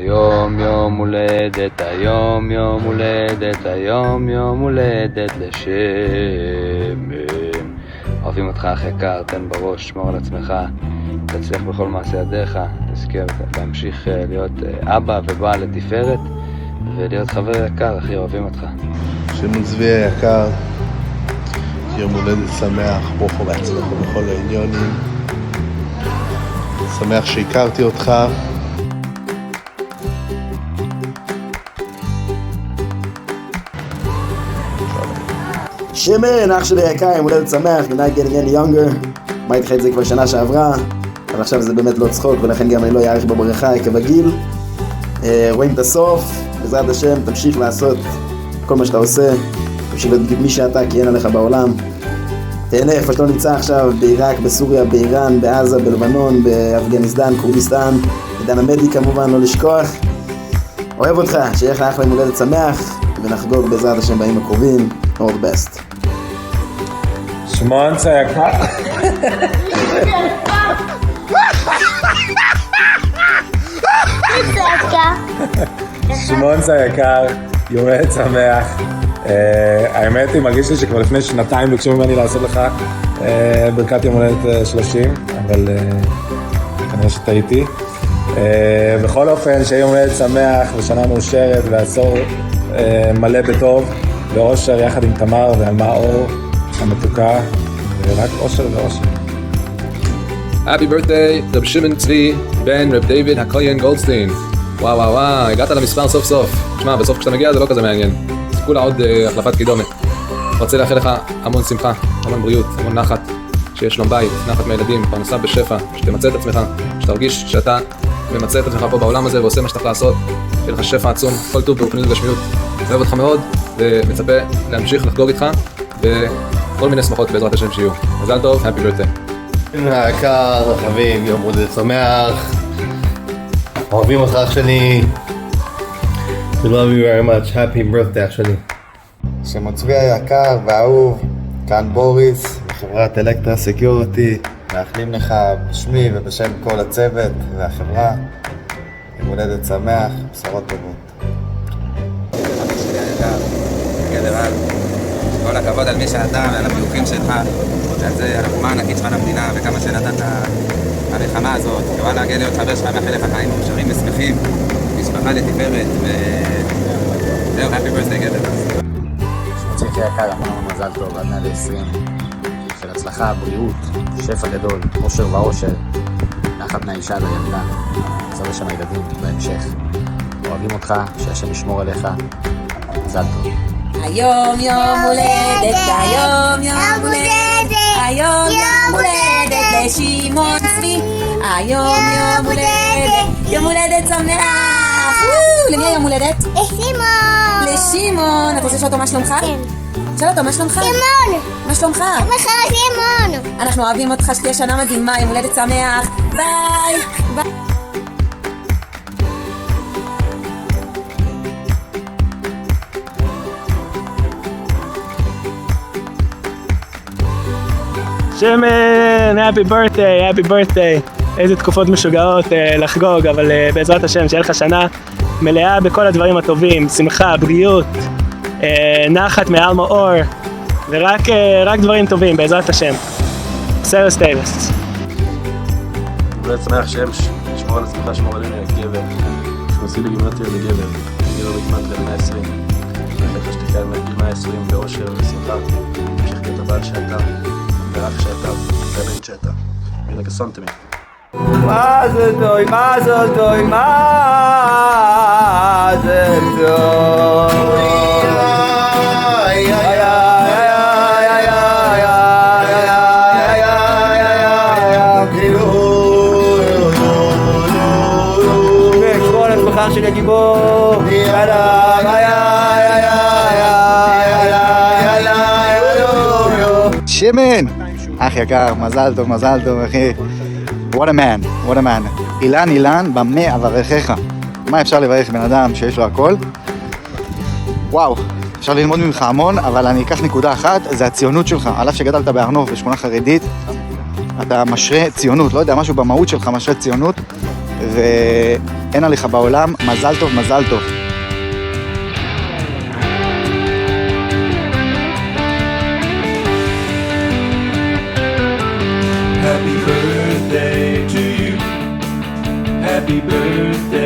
היום יום הולדת, היום יום הולדת, היום יום הולדת לשמן. אוהבים אותך אחי יקר, תן בראש, שמור על עצמך, תצליח בכל מעשה ידיך, תזכר להמשיך להיות אבא ובעל לתפארת ולהיות חבר יקר, אחי, אוהבים אותך. שמעון צבי היקר, יום הולדת שמח, ברוך ובהצלחה בכל העניונים. שמח שהכרתי אותך. שמן, אח שלי יקר, יום הולדת שמח, Good night getting any younger. מה איתך את זה כבר שנה שעברה, אבל עכשיו זה באמת לא צחוק, ולכן גם אני לא יאריך בברכה כבגיל. רואים את הסוף, בעזרת השם, תמשיך לעשות כל מה שאתה עושה, תמשיך להיות מי שאתה, כי אין עליך בעולם. תהנה איפה שאתה נמצא עכשיו, בעיראק, בסוריה, באיראן, בעזה, בלבנון, באפגניסטן, כורדיסטן, עידן המדי כמובן, לא לשכוח. אוהב אותך, שיהיה לך אחלה יום הולדת שמח, ונחגוג בעזרת השם בימים הקרובים. All the best. שמעון יקר. שמעון יקר, יום הולדת שמח. האמת היא, מרגיש לי שכבר לפני שנתיים ביקשו ממני לעשות לך ברכת יום הולדת 30, אבל כנראה שטעיתי. בכל אופן, שיהיה יום הולדת שמח ושנה מאושרת ועשור מלא בטוב ואושר יחד עם תמר ועלמה אור המתוקה, ורק אושר ואושר. Happy birthday, רב שמעון צבי, בן רב דיוויד הכהן גולדסטיין. וואו וואו וואו, הגעת למספר סוף סוף. תשמע, בסוף כשאתה מגיע זה לא כזה מעניין. זה כולה עוד החלפת קידומת. רוצה לאחל לך המון שמחה, המון בריאות, המון נחת, שיש שלום בית, נחת מהילדים, פרנסה בשפע, שתמצא את עצמך, שתרגיש שאתה ממצא את עצמך פה בעולם הזה ועושה מה שצריך לעשות, שיהיה לך שפע עצום, כל טוב ברוחניות וגשמיות. אוהב אותך מאוד ומצפה להמשיך לחגוג איתך וכל מיני שמחות בעזרת השם שיהיו. מזל טוב, Happy birthday. היקר, חביב, יום הולדת שמח. אוהבים אותך אח שלי. We love you very much. Happy birthday אח שלי. שמעון צבי היקר והאהוב, כאן בוריס, מחברת אלקטרה סקיוריטי. מאחלים לך בשמי ובשם כל הצוות והחברה יום הולדת שמח, בשורות טובות. כל הכבוד על מי שאתה ועל הפיוקים שלך, על התרומה הענקית שלך למדינה וכמה שנתת המלחמה הזאת. וואלה, גאה להיות חבר שלך, מאחל לך חיים מאושרים ושמחים, משפחה לתפארת, וזהו, Happy birthday גבר. צבי יקר, המון מזל טוב, עד 120 של הצלחה, בריאות, שפע גדול, אושר ואושר, נחת מהאישה לילדה, נצא שם הילדים בהמשך. אוהבים אותך, שהשם ישמור עליך, מזל טוב. היום יום הולדת, היום יום הולדת, היום יום הולדת לשמעון צבי, היום יום הולדת, יום הולדת שמח. למי היום הולדת? לשמעון. לשמעון. אתה רוצה לשאול אותו מה שלומך? כן. שאל אותו מה שלומך? שמעון. מה שלומך? שמעון. אנחנו אוהבים אותך, שתהיה שנה מדהימה, יום הולדת שמח. ביי. ביי. שמן, happy birthday. איזה תקופות משוגעות לחגוג, אבל בעזרת השם שיהיה לך שנה מלאה בכל הדברים הטובים, שמחה, בריאות, נחת מעלמה אור, ורק דברים טובים בעזרת השם. סרס טייבס. אני שמח ששמור על עצמך, שמור עלינו גבר, שמוסי בגימטריה לגבר, גבר בגימטריה ל-120. אני חושב שתקיים מגיל 120 באושר ושמחה, תמשיך להיות הבעל שאתה. ורק שאתה, ובן שאתה. הנה כסונתם. מזל טוב, מזל טוב, מזל טוב. ושמור על עצמך של הגיבור. שמן! אח יקר, מזל טוב אחי. What a man. אילן, במה אברכך. מה אפשר לברך בן אדם שיש לו הכל? וואו, אפשר ללמוד ממך המון, אבל אני אקח נקודה אחת, זה הציונות שלך. על אף שגדלת בהר נוף בשכונה חרדית, אתה משרה ציונות, לא יודע, משהו במהות שלך משרה ציונות, ואין עליך בעולם, מזל טוב, מזל טוב. Happy birthday to you. Happy birthday.